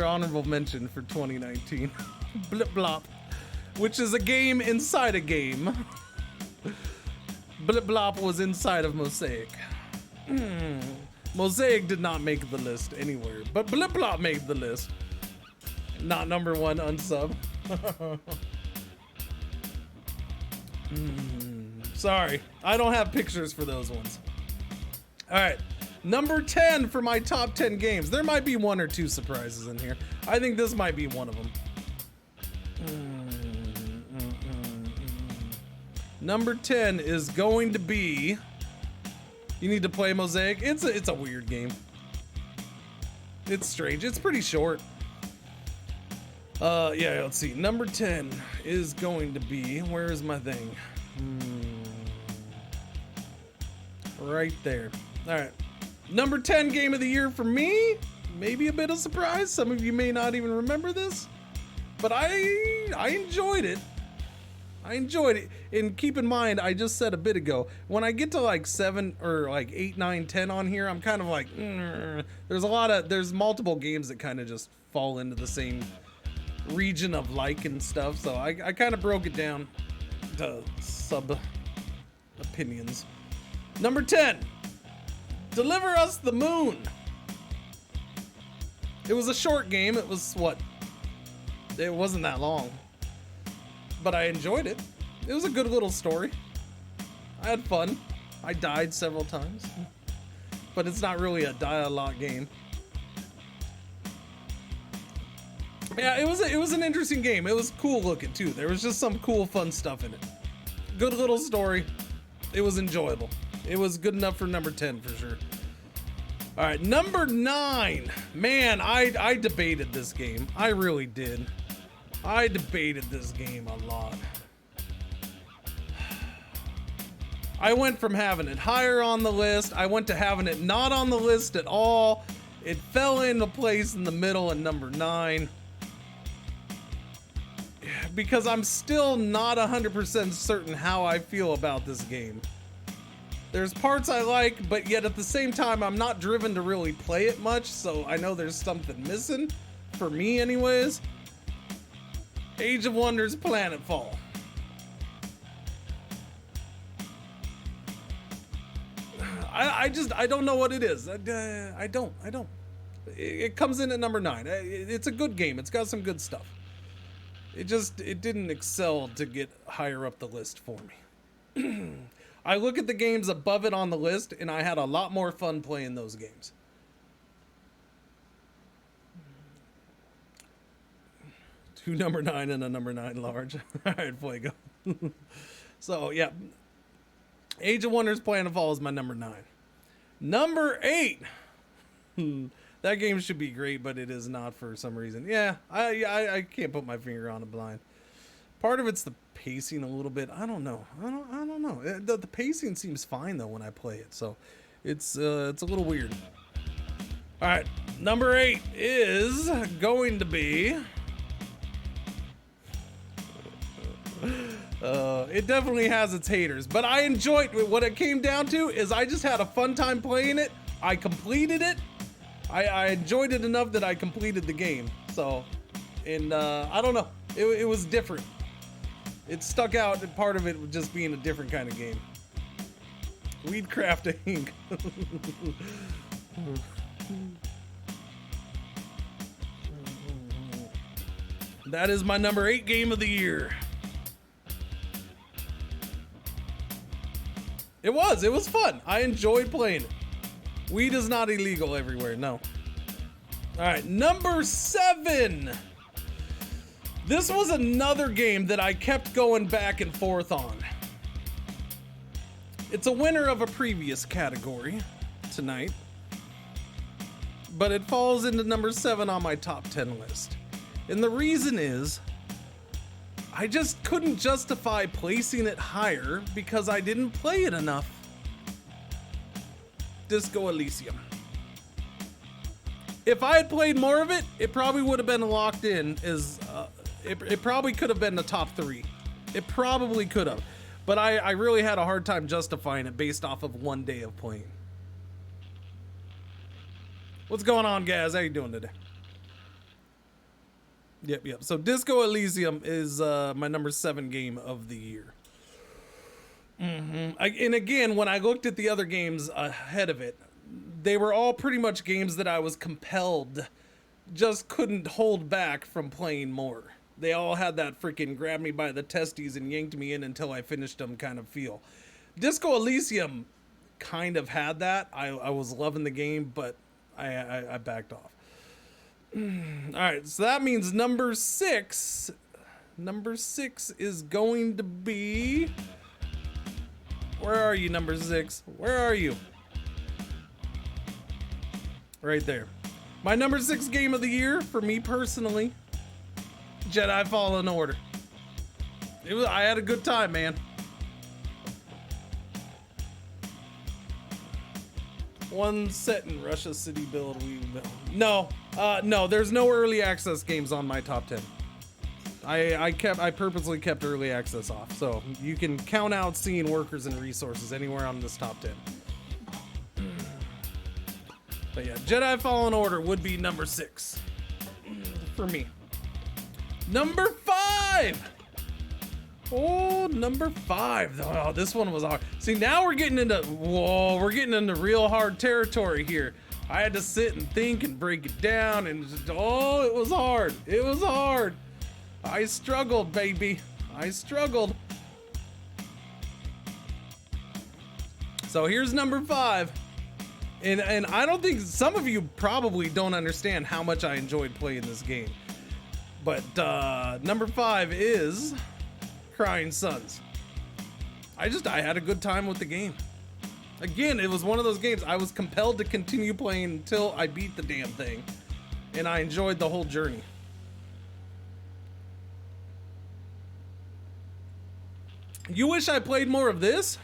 honorable mention for 2019. Blip Blop, which is a game inside a game. Blip Blop was inside of Mosaic. Mosaic did not make the list anywhere, but Blip Blop made the list. Not number 1 unsub. Sorry, I don't have pictures for those ones. All right, number 10 for my top 10 games. There might be 1 or 2 surprises in here. I think this might be one of them. Number 10 is going to be... You need to play Mosaic. It's a weird game. It's strange. It's pretty short. Yeah, let's see. Number 10 is going to be, where is my thing? Right there. All right. Number 10 game of the year for me. Maybe a bit of surprise. Some of you may not even remember this, but I enjoyed it. I enjoyed it. And keep in mind, I just said a bit ago, when I get to like 7 or like 8, 9, 10 on here, I'm kind of like, there's multiple games that kind of just fall into the same region of like and stuff. So I kind of broke it down to sub opinions. Number 10, Deliver Us the Moon. It was a short game. It was it wasn't that long. But I enjoyed it. It was a good little story. I had fun. I died several times. But it's not really a die-a-lot game. Yeah, it was an interesting game. It was cool looking too. There was just some cool, fun stuff in it. Good little story. It was enjoyable. It was good enough for number 10 for sure. All right, number 9. Man, I debated this game. I really did. I debated this game a lot. I went from having it higher on the list. I went to having it not on the list at all. It fell into place in the middle at number 9. Because I'm still not 100% certain how I feel about this game. There's parts I like, but yet at the same time, I'm not driven to really play it much. So I know there's something missing, for me anyways. Age of Wonders Planetfall. I don't know what it is. I don't. It comes in at number 9. It's a good game. It's got some good stuff. It didn't excel to get higher up the list for me. I look at the games above it on the list, and I had a lot more fun playing those games. Two number 9 and a number 9 large. All right, Fuego. So, yeah. Age of Wonders Planetfall is my number 9. Number 8. That game should be great, but it is not for some reason. Yeah, I can't put my finger on it blind. Part of it's the pacing a little bit. I don't know. I don't know. The pacing seems fine though when I play it, so it's a little weird. All right, number 8 is going to be. It definitely has its haters, but I enjoyed what it came down to. Is I just had a fun time playing it. I completed it. I enjoyed it enough that I completed the game. So, and I don't know. It was different. It stuck out. And part of it was just being a different kind of game. Weed crafting. That is my number 8 game of the year. It was fun. I enjoyed playing it. Weed is not illegal everywhere, no. All right, number 7. This was another game that I kept going back and forth on. It's a winner of a previous category tonight, but it falls into number 7 on my top 10 list. And the reason is, I just couldn't justify placing it higher because I didn't play it enough. Disco Elysium. If I had played more of it, it probably would have been locked in as, it probably could have been the top 3. It probably could have. But I really had a hard time justifying it based off of one day of playing. What's going on, guys? How you doing today? Yep. So Disco Elysium is my number 7 game of the year. And again, when I looked at the other games ahead of it, they were all pretty much games that I was compelled, just couldn't hold back from playing more. They all had that freaking grab me by the testes and yanked me in until I finished them kind of feel. Disco Elysium kind of had that. I was loving the game, but I backed off. All right, so that means number 6. Number 6 is going to be. Where are you, number 6? Where are you? Right there. My number 6 game of the year for me personally, Jedi Fallen Order. I had a good time, man. One set in Russia City build. No, there's no early access games on my top 10. I purposely kept early access off, so you can count out seeing workers and resources anywhere on this top 10. But yeah, Jedi Fallen Order would be number 6 for me. Number 5. Oh, number 5. Oh, this one was hard. See, now we're getting into real hard territory here. I had to sit and think and break it down, and it was hard. It was hard. I struggled, baby. I struggled. So here's number 5. And I don't think some of you probably don't understand how much I enjoyed playing this game. But number 5 is Crying Sons. I had a good time with the game. Again, it was one of those games I was compelled to continue playing until I beat the damn thing. And I enjoyed the whole journey. You wish I played more of this?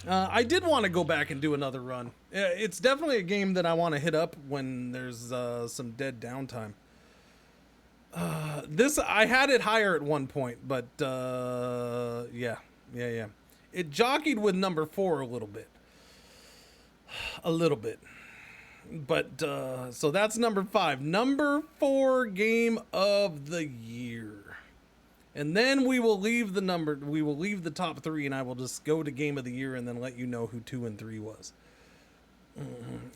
I did want to go back and do another run. It's definitely a game that I want to hit up when there's some dead downtime. This, I had it higher at one point, but yeah. It jockeyed with number 4 a little bit. But so that's number 5. Number 4 game of the year. And then we will leave the top 3, and I will just go to game of the year and then let you know who 2 and 3 was.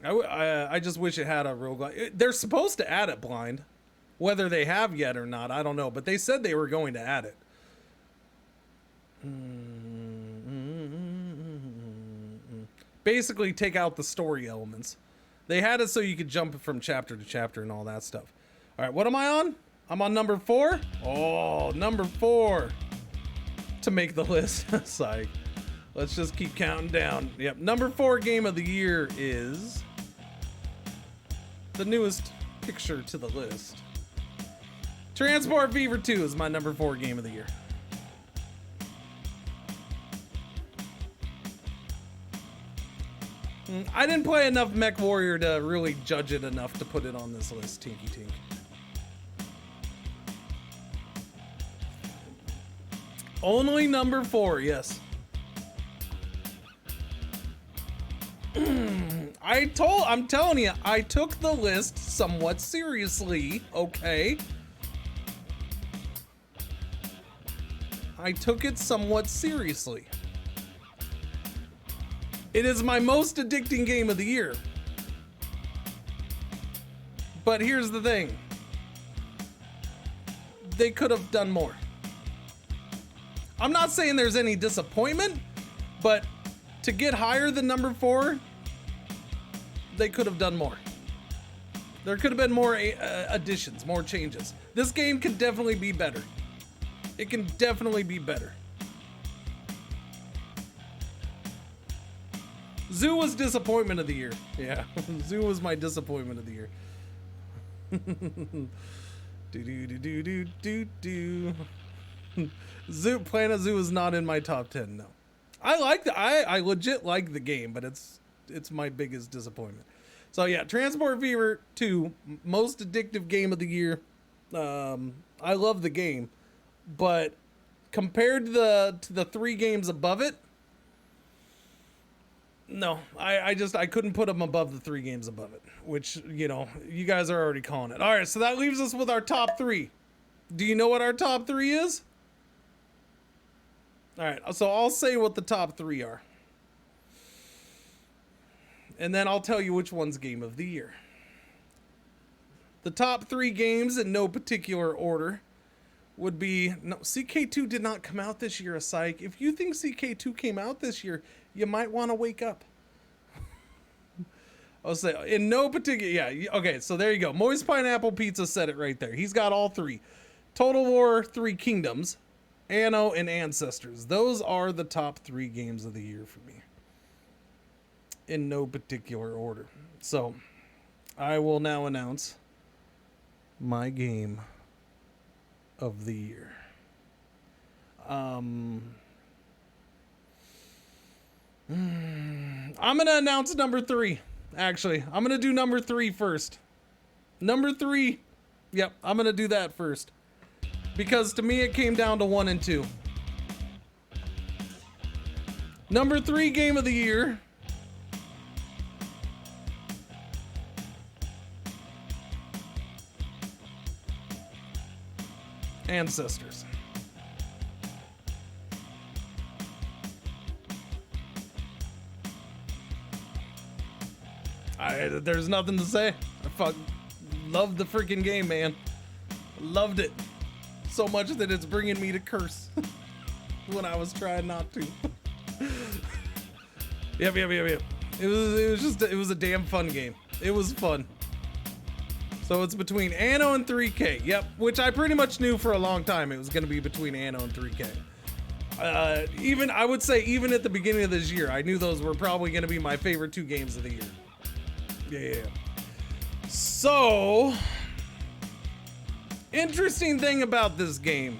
I just wish it had a roguelike. They're supposed to add it blind. Whether they have yet or not, I don't know. But they said they were going to add it. Basically, take out the story elements. They had it so you could jump from chapter to chapter and all that stuff. All right, what am I on? I'm on number 4. Oh, number 4 to make the list. Psych. Let's just keep counting down. Yep, number 4 game of the year is the newest picture to the list. Transport Fever 2 is my number 4 game of the year. I didn't play enough Mech Warrior to really judge it enough to put it on this list, Tinky Tink. Only number 4, yes. I'm telling you, I took the list somewhat seriously, okay? I took it somewhat seriously. It is my most addicting game of the year. But here's the thing. They could have done more. I'm not saying there's any disappointment, but to get higher than number 4, they could have done more. There could have been more additions, more changes. This game can definitely be better. It can definitely be better. Zoo was disappointment of the year. Yeah, Zoo was my disappointment of the year. Do. Zoo, Planet Zoo is not in my top 10. No, I legit like the game, but it's my biggest disappointment. So yeah, Transport Fever 2, most addictive game of the year. I love the game, but compared to the 3 games above it, no, I couldn't put them above the 3 games above it, which, you know, you guys are already calling it. All right, so that leaves us with our top 3. Do you know what our top 3 is? All right, so I'll say what the top 3 are. And then I'll tell you which one's game of the year. The top 3 games in no particular order would be... No, CK2 did not come out this year, a psych. If you think CK2 came out this year, you might want to wake up. I'll say, in no particular... Yeah, okay, so there you go. Moist Pineapple Pizza said it right there. He's got all 3. Total War 3 Kingdoms, Anno, and Ancestors. Those are the top 3 games of the year for me. In no particular order. So, I will now announce my game of the year. I'm gonna announce number 3. Actually, I'm gonna do number 3 first. Number 3. Yep, I'm gonna do that first. Because to me it came down to 1 and 2. Number 3 game of the year. Ancestors. There's nothing to say. I loved the freaking game, man. Loved it so much that it's bringing me to curse when I was trying not to. Yep. It was a damn fun game. It was fun. So it's between Anno and 3K. Yep, which I pretty much knew for a long time it was going to be between Anno and 3K. I would say even at the beginning of this year, I knew those were probably going to be my favorite 2 games of the year. Yeah. So, interesting thing about this game.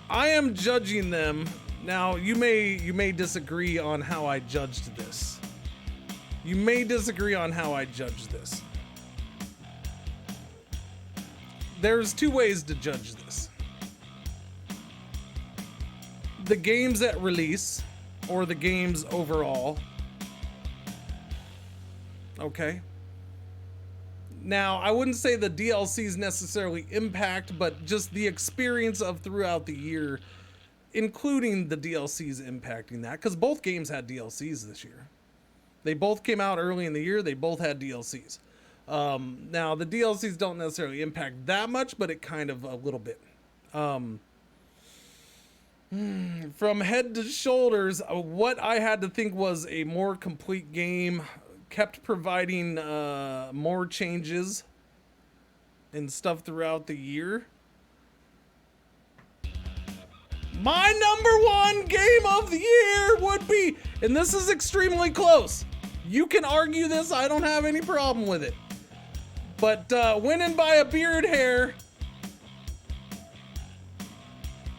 I am judging them. Now, you may disagree on how I judged this. You may disagree on how I judge this. There's 2 ways to judge this. The games at release, or the games overall. Okay. Now, I wouldn't say the DLCs necessarily impact, but just the experience of throughout the year, including the DLCs impacting that, because both games had DLCs this year. They both came out early in the year. They both had DLCs. Now the DLCs don't necessarily impact that much, but it kind of a little bit. From head to shoulders, what I had to think was a more complete game, kept providing more changes and stuff throughout the year. My number 1 game of the year would be, and this is extremely close. You can argue this, I don't have any problem with it. But winning by a beard hair,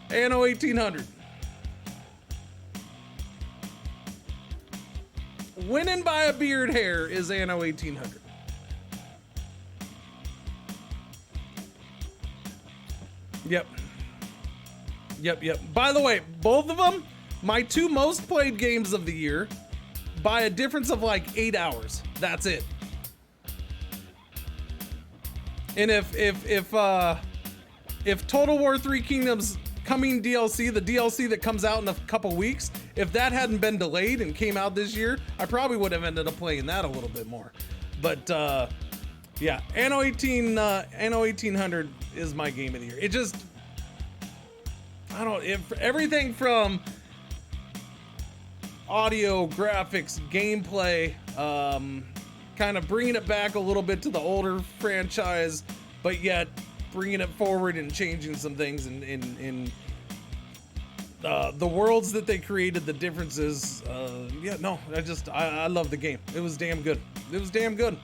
Anno 1800. Winning by a beard hair is Anno 1800. Yep. By the way, both of them, my 2 most played games of the year, by a difference of like 8 hours. That's it. And if Total War 3 Kingdoms coming DLC, the DLC that comes out in a couple weeks, if that hadn't been delayed and came out this year, I probably would have ended up playing that a little bit more. But yeah, Anno 1800 is my game of the year. It just, I don't, if everything from audio, graphics, gameplay, kind of bringing it back a little bit to the older franchise, but yet bringing it forward and changing some things in the worlds that they created, the differences. Yeah, no, I love the game. It was damn good. It was damn good.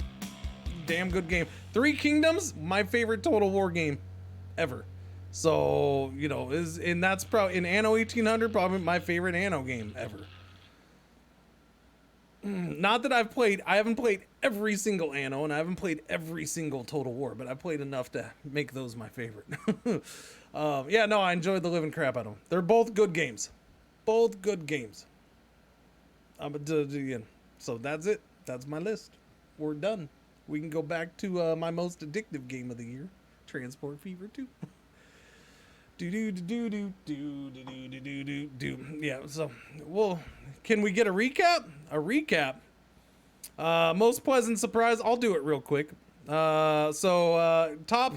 Damn good game. 3 Kingdoms, my favorite Total War game ever. So, you know, and that's probably in Anno 1800, probably my favorite Anno game ever. Not that I haven't played every single Anno, and I haven't played every single Total War, but I played enough to make those my favorite. Yeah, no, I enjoyed the living crap out of them. They're both good games. Both good games. So that's it. That's my list. We're done. We can go back to my most addictive game of the year, Transport Fever 2. Yeah, so, well, can we get a recap? A recap. Most pleasant surprise. I'll do it real quick. Top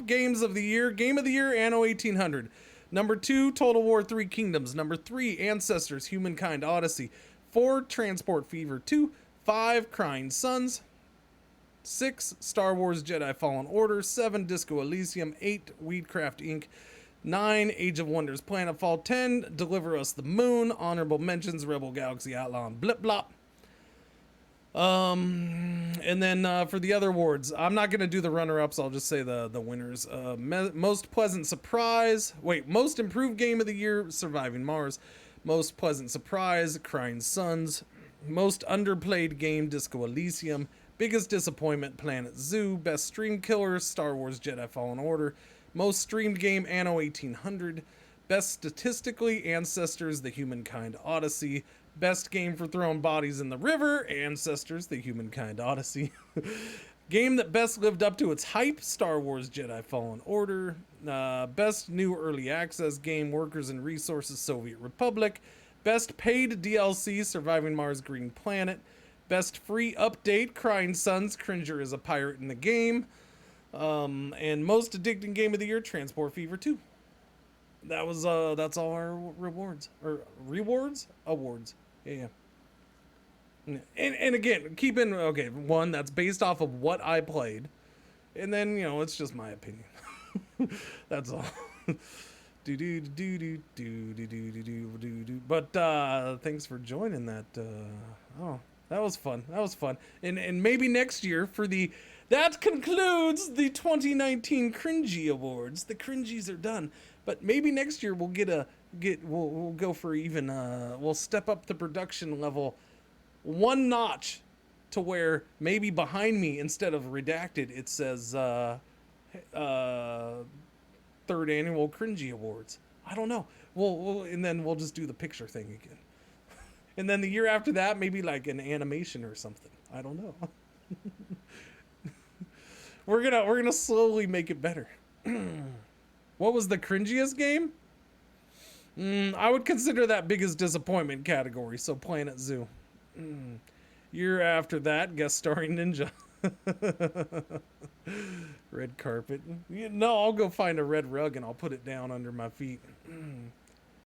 games of the year. Game of the year, Anno 1800. Number 2, Total War 3 Kingdoms. Number 3, Ancestors, Humankind Odyssey. 4, Transport Fever 2. 5, Crying Sons. 6, Star Wars Jedi Fallen Order. 7, Disco Elysium. 8, Weedcraft Inc. 9, Age of Wonders Planetfall. 10, Deliver Us the Moon. Honorable mentions, Rebel Galaxy Outlaw and Blip Blop. And then for the other awards, I'm not going to do the runner-ups. I'll just say the winners. Most pleasant surprise. Wait, most improved game of the year, Surviving Mars. Most pleasant surprise, Crying Sons. Most underplayed game, Disco Elysium. Biggest disappointment, Planet Zoo. Best stream killer, Star Wars Jedi Fallen Order. Most streamed game, Anno 1800. Best statistically, Ancestors, The Humankind Odyssey. Best game for throwing bodies in the river, Ancestors, The Humankind Odyssey. Game that best lived up to its hype, Star Wars Jedi Fallen Order. Best new early access game, Workers and Resources, Soviet Republic. Best paid DLC, Surviving Mars, Green Planet. Best free update, Crying Sons, Cringer is a pirate in the game. And most addicting game of the year, Transport Fever 2. That was that's all our rewards or awards. Yeah. And again, keep in one that's based off of what I played, and then it's just my opinion. That's all. But thanks for joining that. Oh, that was fun. That was fun. And maybe next year that concludes the 2019 Cringey Awards. The Cringies are done. But maybe next year we'll we'll go for even we'll step up the production level one notch to where maybe behind me, instead of redacted, it says 3rd annual Cringey Awards. I don't know. And then we'll just do the picture thing again. And then the year after that, maybe like an animation or something. I don't know. We're gonna slowly make it better. What was the cringiest game? I would consider that biggest disappointment category. So Planet Zoo. Year after that, guest starring Ninja. Red carpet. No, I'll go find a red rug and I'll put it down under my feet.